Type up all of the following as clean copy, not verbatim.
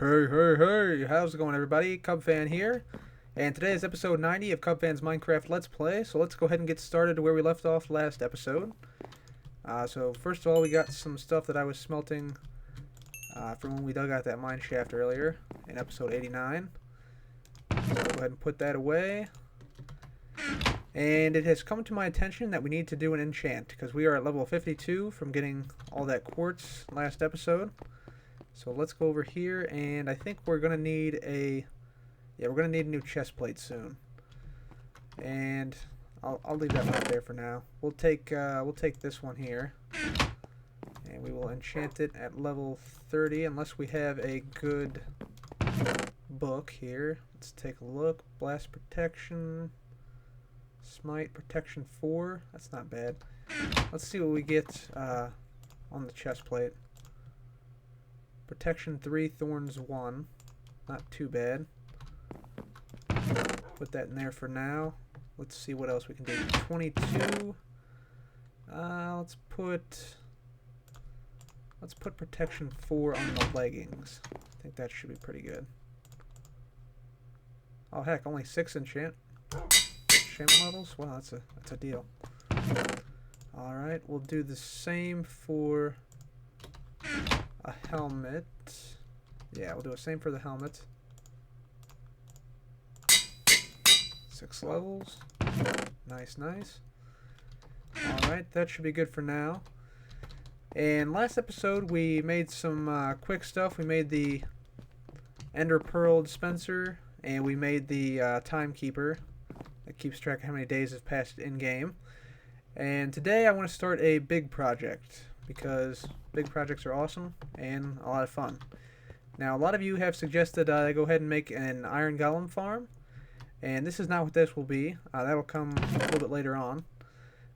Hey, how's it going, everybody? Cub Fan here, and today is episode 90 of Cub Fan's Minecraft Let's Play, so let's go ahead and get started where we left off last episode. So first of all, we got some stuff that I was smelting from when we dug out that mine shaft earlier in episode 89. So go ahead and put that away. And it has come to my attention that we need to do an enchant, because we are at level 52 from getting all that quartz last episode. So let's go over here, and I think we're gonna need a new chest plate soon. And I'll leave that one up there for now. We'll take this one here, and we will enchant it at level 30 unless we have a good book here. Let's take a look. Blast protection, smite protection 4. That's not bad. Let's see what we get on the chest plate. Protection 3, thorns 1. Not too bad. Put that in there for now. Let's see what else we can do. 22. Let's put protection 4 on the leggings. I think that should be pretty good. Oh heck, only 6 enchantment levels? Wow, that's a deal. Alright, we'll do the same for a helmet. Yeah, we'll do the same for the helmet. 6 levels. Nice. Alright, that should be good for now. And last episode we made some quick stuff. We made the Ender Pearl dispenser, and we made the timekeeper that keeps track of how many days have passed in-game. And today I want to start a big project, because big projects are awesome and a lot of fun. Now, a lot of you have suggested I go ahead and make an iron golem farm, and this is not what this will be. That'll come a little bit later on.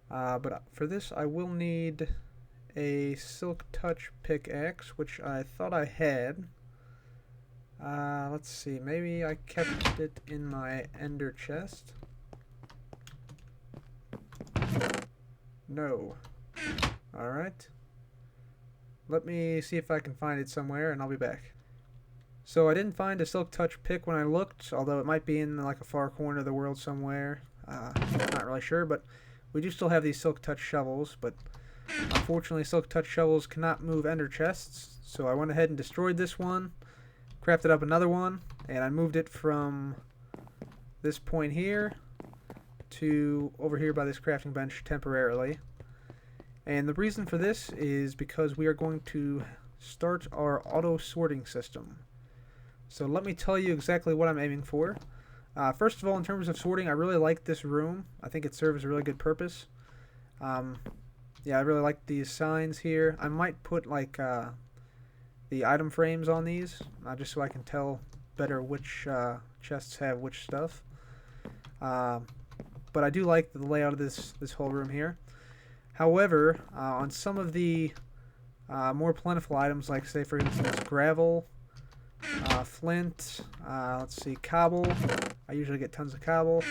But for this, I will need a silk touch pickaxe, which I thought I had. Let's see, maybe I kept it in my ender chest. No. Alright. Let me see if I can find it somewhere, and I'll be back. So I didn't find a silk touch pick when I looked, although it might be in like a far corner of the world somewhere. Not really sure, but we do still have these silk touch shovels, but unfortunately silk touch shovels cannot move ender chests, so I went ahead and destroyed this one, crafted up another one, and I moved it from this point here to over here by this crafting bench temporarily. And the reason for this is because we are going to start our auto sorting system. So let me tell you exactly what I'm aiming for. First of all, in terms of sorting, I really like this room. I think it serves a really good purpose. Yeah, I really like these signs here. I might put like the item frames on these, just so I can tell better which chests have which stuff. But I do like the layout of this whole room here. However, on some of the more plentiful items, like say for instance gravel, flint, let's see, cobble, I usually get tons of cobble,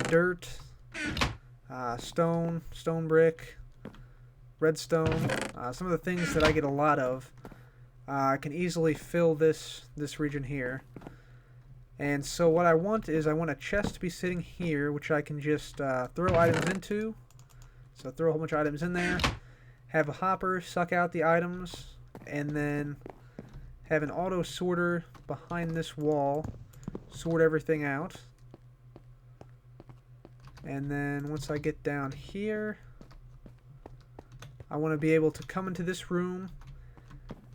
dirt, stone brick, redstone, some of the things that I get a lot of, I can easily fill this region here. And so what I want is I want a chest to be sitting here, which I can just throw items into. So throw a whole bunch of items in there, have a hopper suck out the items, and then have an auto sorter behind this wall sort everything out. And then once I get down here, I want to be able to come into this room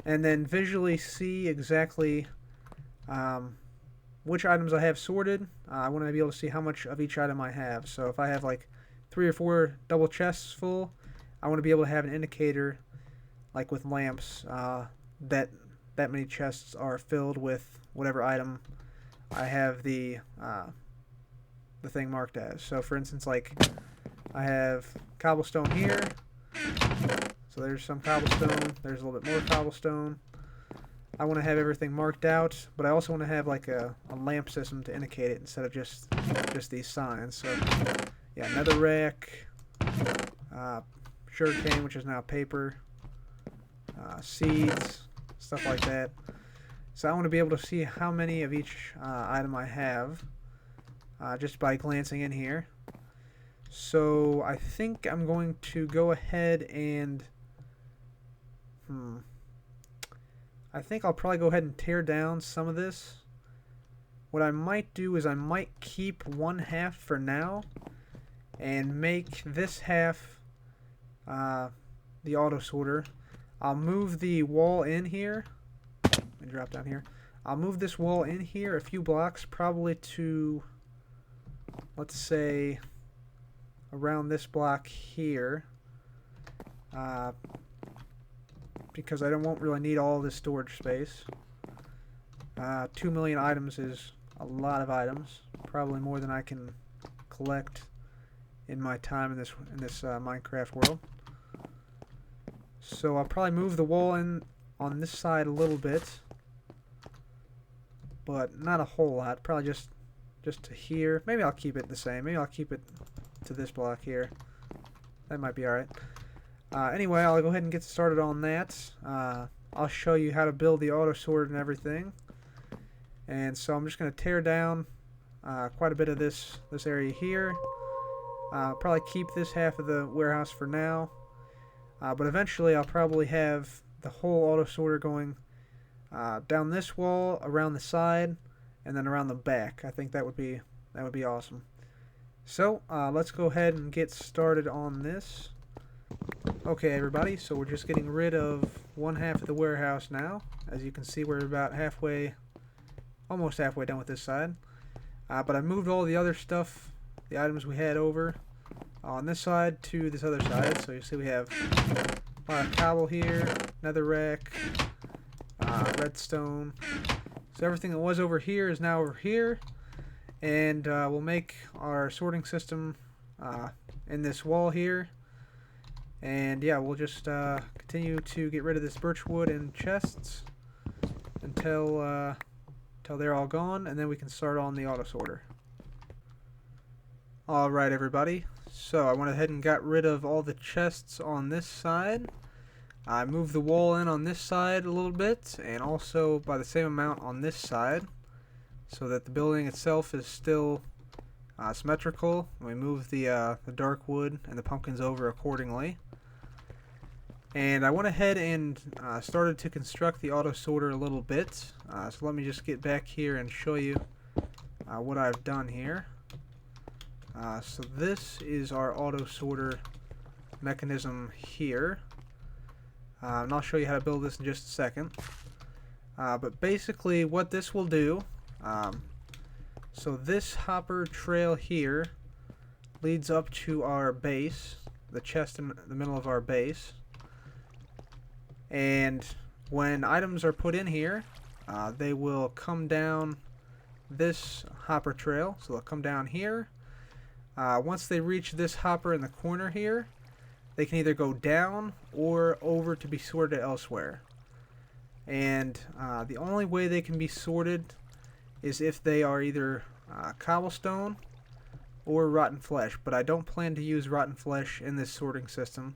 and then visually see exactly which items I have sorted. I want to be able to see how much of each item I have. So if I have like 3 or 4 double chests full, I want to be able to have an indicator, like with lamps, that many chests are filled with whatever item I have the thing marked as. So for instance, like I have cobblestone here, so there's some cobblestone, there's a little bit more cobblestone. I want to have everything marked out, but I also want to have like a lamp system to indicate it instead of just these signs. So yeah, netherrack, sugarcane, which is now paper, seeds, stuff like that. So I want to be able to see how many of each item I have just by glancing in here. So I think I'm going to go ahead and I think I'll probably go ahead and tear down some of this. What I might do is I might keep one half for now and make this half the auto sorter. I'll move the wall in here. Let me drop down here. I'll move this wall in here a few blocks, probably to, let's say, around this block here, because I won't really need all this storage space. 2 million items is a lot of items, probably more than I can collect in my time in this Minecraft world. So I'll probably move the wall in on this side a little bit, but not a whole lot. Probably just to here. Maybe I'll keep it the same. Maybe I'll keep it to this block here. That might be alright. Anyway, I'll go ahead and get started on that. I'll show you how to build the auto sort and everything. And so I'm just going to tear down quite a bit of this area here. Probably keep this half of the warehouse for now. But eventually I'll probably have the whole auto sorter going down this wall, around the side, and then around the back. I think that would be awesome. So let's go ahead and get started on this. Okay, everybody, so we're just getting rid of one half of the warehouse now. As you can see, we're about almost halfway done with this side. But I moved all the other stuff, the items we had over on this side to this other side. So you see we have a lot of cobble here, netherrack, redstone. So everything that was over here is now over here. And we'll make our sorting system in this wall here. And yeah, we'll just continue to get rid of this birch wood and chests until they're all gone, and then we can start on the auto sorter. Alright, everybody, so I went ahead and got rid of all the chests on this side. I moved the wall in on this side a little bit, and also by the same amount on this side, so that the building itself is still symmetrical. We moved the dark wood and the pumpkins over accordingly. And I went ahead and started to construct the auto sorter a little bit. So let me just get back here and show you what I've done here. So this is our auto sorter mechanism here. And I'll show you how to build this in just a second. But basically what this will do, so this hopper trail here leads up to our base, the chest in the middle of our base. And when items are put in here, they will come down this hopper trail. So they'll come down here. Once they reach this hopper in the corner here, they can either go down or over to be sorted elsewhere. And the only way they can be sorted is if they are either cobblestone or rotten flesh. But I don't plan to use rotten flesh in this sorting system.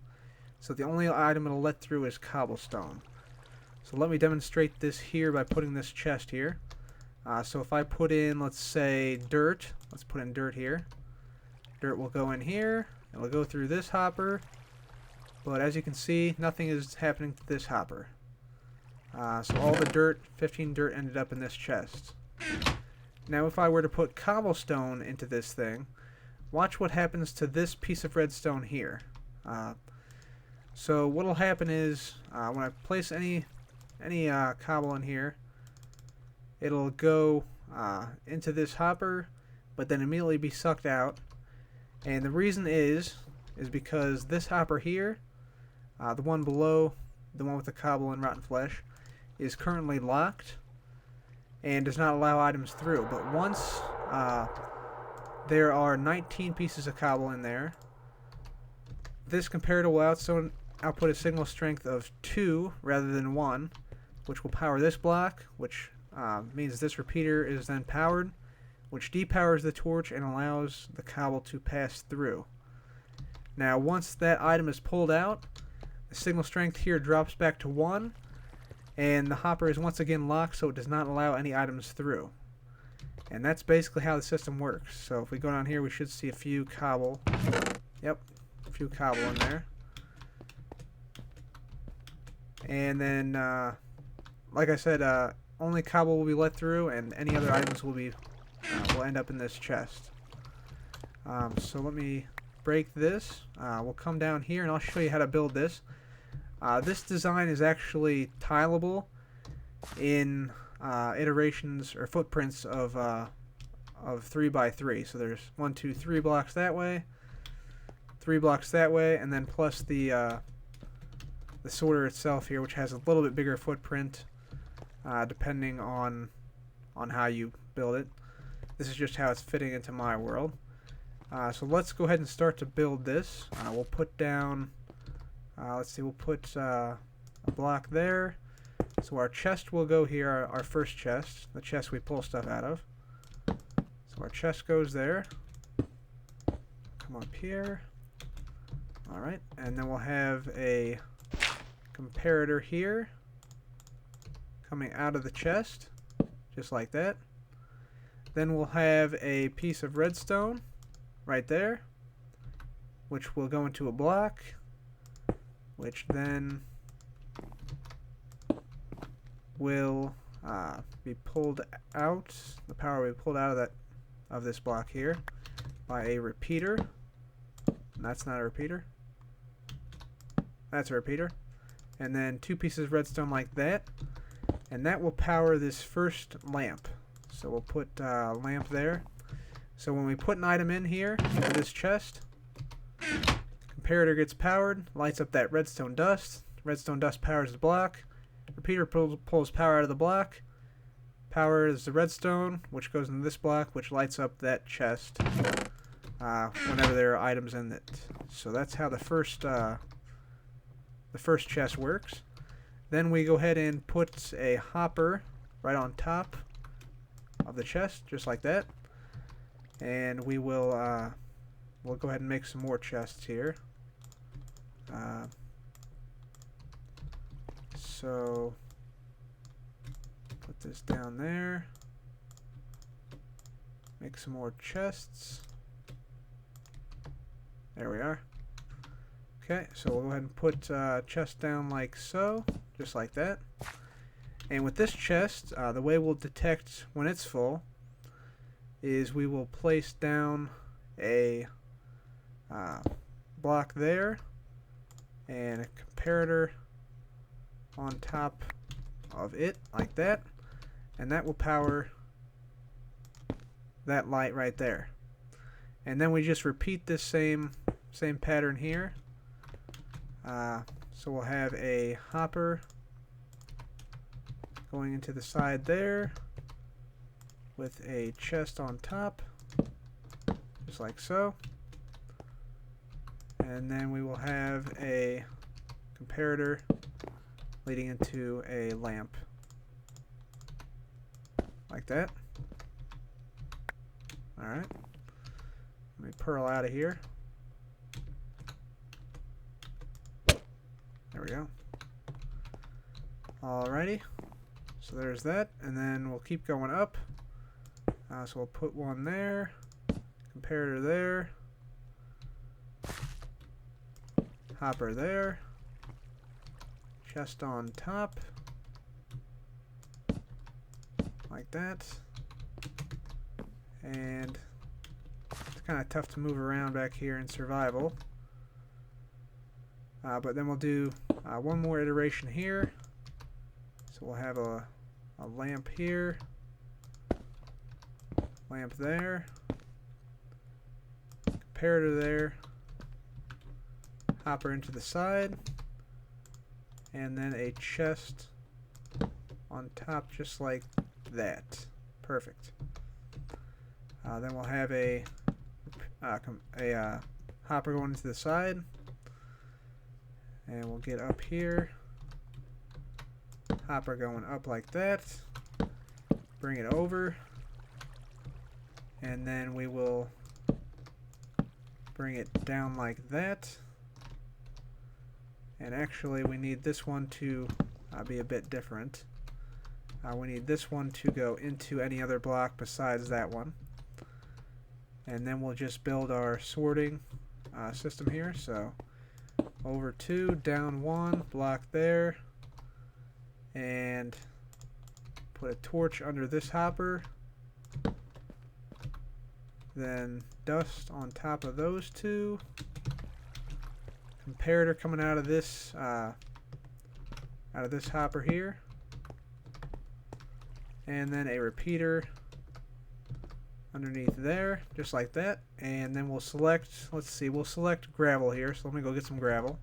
So the only item it'll let through is cobblestone. So let me demonstrate this here by putting this chest here. So if I put in, let's say, dirt. Let's put in dirt here. Dirt will go in here. It'll go through this hopper. But as you can see, nothing is happening to this hopper. So all the dirt, 15 dirt, ended up in this chest. Now if I were to put cobblestone into this thing, watch what happens to this piece of redstone here. So what will happen is when I place any cobble in here, it'll go into this hopper, but then immediately be sucked out. And the reason is because this hopper here, the one below, the one with the cobble and rotten flesh, is currently locked and does not allow items through. But once there are 19 pieces of cobble in there, this comparator will output a signal strength of 2 rather than 1, which will power this block, which means this repeater is then powered, which depowers the torch and allows the cobble to pass through. Now once that item is pulled out, the signal strength here drops back to 1, And the hopper is once again locked, so it does not allow any items through. And that's basically how the system works. So if we go down here, we should see a few cobble. Yep, a few cobble in there. And then, like I said, only cobble will be let through, and any other items will end up in this chest. So let me break this. We'll come down here, and I'll show you how to build this. This design is actually tileable in iterations or footprints of 3x3. So there's 1, 2, 3 blocks that way, 3 blocks that way, and then plus the sorter itself here, which has a little bit bigger footprint, depending on how you build it. This is just how it's fitting into my world. So let's go ahead and start to build this. We'll put down, let's see, we'll put a block there. So our chest will go here, our first chest, the chest we pull stuff out of. So our chest goes there. Come up here. Alright, and then we'll have a comparator here coming out of the chest, just like that. Then we'll have a piece of redstone right there, which will go into a block, which then will be pulled out. The power will be pulled out of this block here by a repeater. And that's not a repeater. That's a repeater. And then 2 pieces of redstone like that, and that will power this first lamp. So we'll put a lamp there. So when we put an item in here into this chest, comparator gets powered, lights up that redstone dust. Redstone dust powers the block. Repeater pulls power out of the block, powers the redstone, which goes into this block, which lights up that chest whenever there are items in it. So that's how the first chest works. Then we go ahead and put a hopper right on top of the chest, just like that. And we will we'll go ahead and make some more chests here. So put this down there. Make some more chests. There we are. Okay, so we'll go ahead and put chest down like so, just like that. And with this chest, the way we'll detect when it's full is we will place down a block there and a comparator on top of it, like that. And that will power that light right there. And then we just repeat this same pattern here. So we'll have a hopper going into the side there with a chest on top, just like so. And then we will have a comparator leading into a lamp, like that. Alright. Let me pearl out of here. There we go. Alrighty. So there's that. And then we'll keep going up. So we'll put one there. Comparator there. Hopper there. Chest on top. Like that. And it's kind of tough to move around back here in survival. But then we'll do one more iteration here. So we'll have a lamp here, lamp there, comparator there, hopper into the side, and then a chest on top just like that. Perfect. Then we'll have a hopper going into the side. And we'll get up here. Hopper going up like that. Bring it over. And then we will bring it down like that. And actually we need this one to be a bit different. We need this one to go into any other block besides that one. And then we'll just build our sorting system here. So over 2, down 1, block there, and put a torch under this hopper. Then dust on top of those 2. Comparator coming out of this hopper here, and then a repeater underneath there, just like that. And then we'll select, we'll select gravel here. So let me go get some gravel.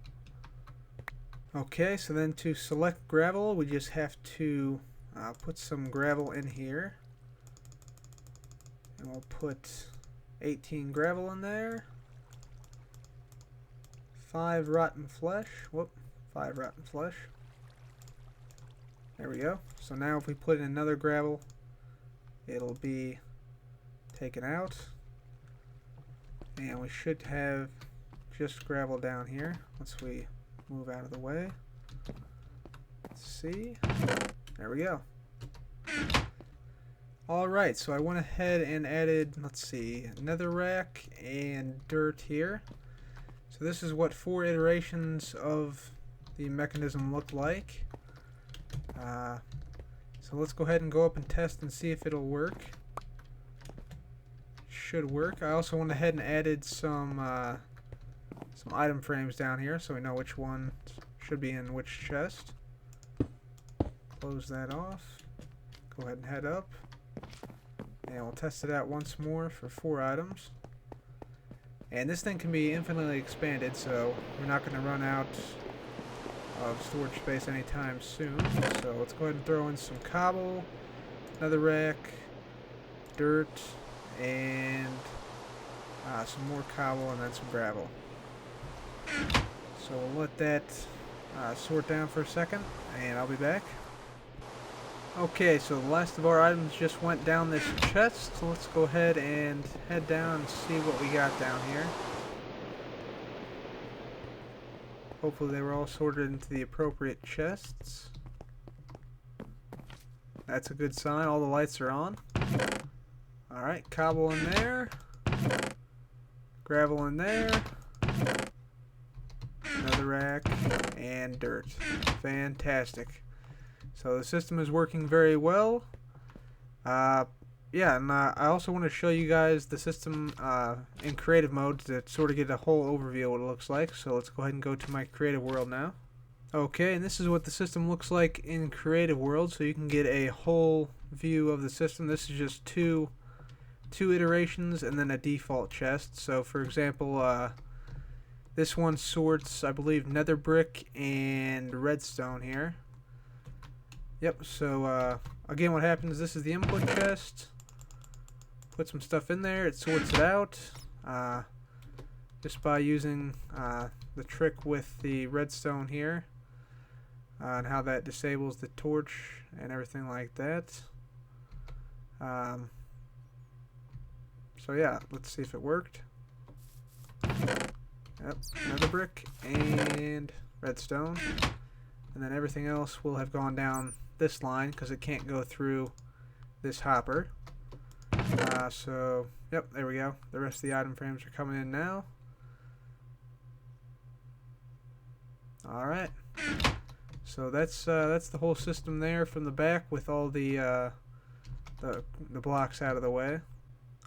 Okay, so then to select gravel, we just have to put some gravel in here, and we'll put 18 gravel in there. 5 rotten flesh. 5 rotten flesh. There we go. So now if we put in another gravel, it'll be taken out. And we should have just gravel down here once we move out of the way. Let's see. There we go. Alright, so I went ahead and added, netherrack and dirt here. So this is what 4 iterations of the mechanism look like. So let's go ahead and go up and test and see if it'll work. Should work. I also went ahead and added some item frames down here so we know which one should be in which chest. Close that off. Go ahead and head up. And we'll test it out once more for 4 items. And this thing can be infinitely expanded, so we're not going to run out of storage space anytime soon. So let's go ahead and throw in some cobble, netherrack, dirt, and some more cobble, and then some gravel. So we'll let that sort down for a second, and I'll be back. Okay, so the last of our items just went down this chest, so let's go ahead and head down and see what we got down here. Hopefully they were all sorted into the appropriate chests. That's a good sign, all the lights are on. Alright, cobble in there, gravel in there, netherrack, and dirt. Fantastic. So the system is working very well. Yeah, and I also want to show you guys the system in creative mode to sort of get a whole overview of what it looks like. So let's go ahead and go to my creative world now. Okay, and this is what the system looks like in creative world, so you can get a whole view of the system. This is just two iterations and then a default chest. So for example, this one sorts, I believe, nether brick and redstone here. Yep, so again, what happens, this is the input chest. Put some stuff in there, it sorts it out just by using the trick with the redstone here and how that disables the torch and everything like that. So yeah, let's see if it worked. Yep, nether brick and redstone, and then everything else will have gone down this line because it can't go through this hopper. So yep, there we go. The rest of the item frames are coming in now. Alright, so that's the whole system there from the back with all the blocks out of the way.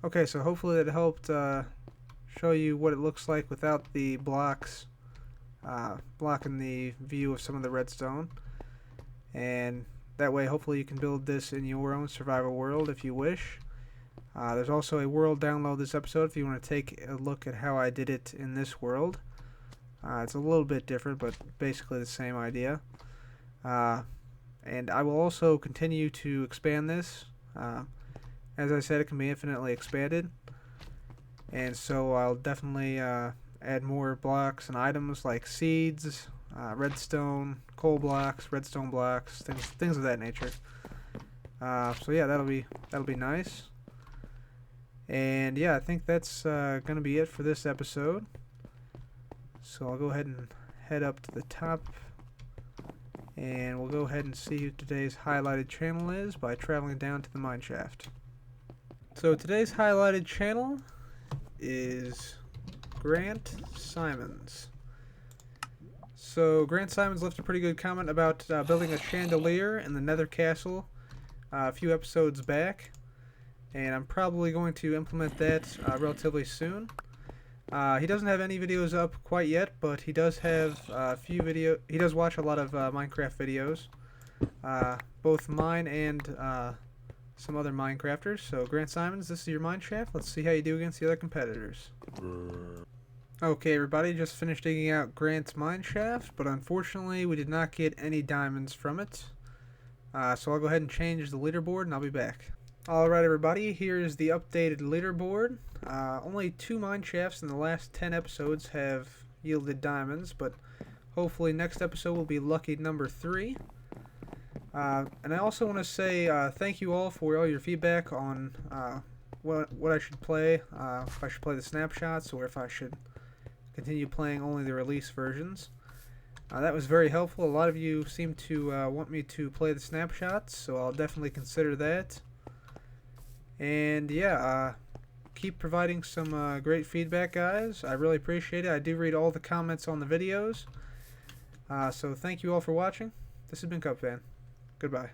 Okay, so hopefully that helped show you what it looks like without the blocks blocking the view of some of the redstone. And that way hopefully you can build this in your own survival world if you wish. There's also a world download this episode if you want to take a look at how I did it in this world. It's a little bit different, but basically the same idea. And I will also continue to expand this. As I said, it can be infinitely expanded. And so I'll definitely add more blocks and items like seeds, redstone, coal blocks, redstone blocks, things of that nature. So yeah, that'll be nice. And yeah, I think that's gonna be it for this episode. So I'll go ahead and head up to the top And we'll go ahead and see who today's highlighted channel is by traveling down to the mine shaft. So today's highlighted channel is Grant Simons. So Grant Simons left a pretty good comment about building a chandelier in the Nether Castle a few episodes back, and I'm probably going to implement that relatively soon. He doesn't have any videos up quite yet, but he does have a few He does watch a lot of Minecraft videos, both mine and some other Minecrafters. So Grant Simons, this is your mine shaft. Let's see how you do against the other competitors. Okay, everybody, just finished digging out Grant's mine shaft, but unfortunately we did not get any diamonds from it. So I'll go ahead and change the leaderboard, and I'll be back. Alright, everybody, here's the updated leaderboard. Only 2 mine shafts in the last 10 episodes have yielded diamonds, but hopefully next episode will be lucky number 3. And I also want to say thank you all for all your feedback on what I should play, if I should play the snapshots or if I should continue playing only the release versions. That was very helpful. A lot of you seem to want me to play the snapshots, so I'll definitely consider that. And yeah, keep providing some great feedback, guys. I really appreciate it. I do read all the comments on the videos. So thank you all for watching. This has been Cupfan. Goodbye.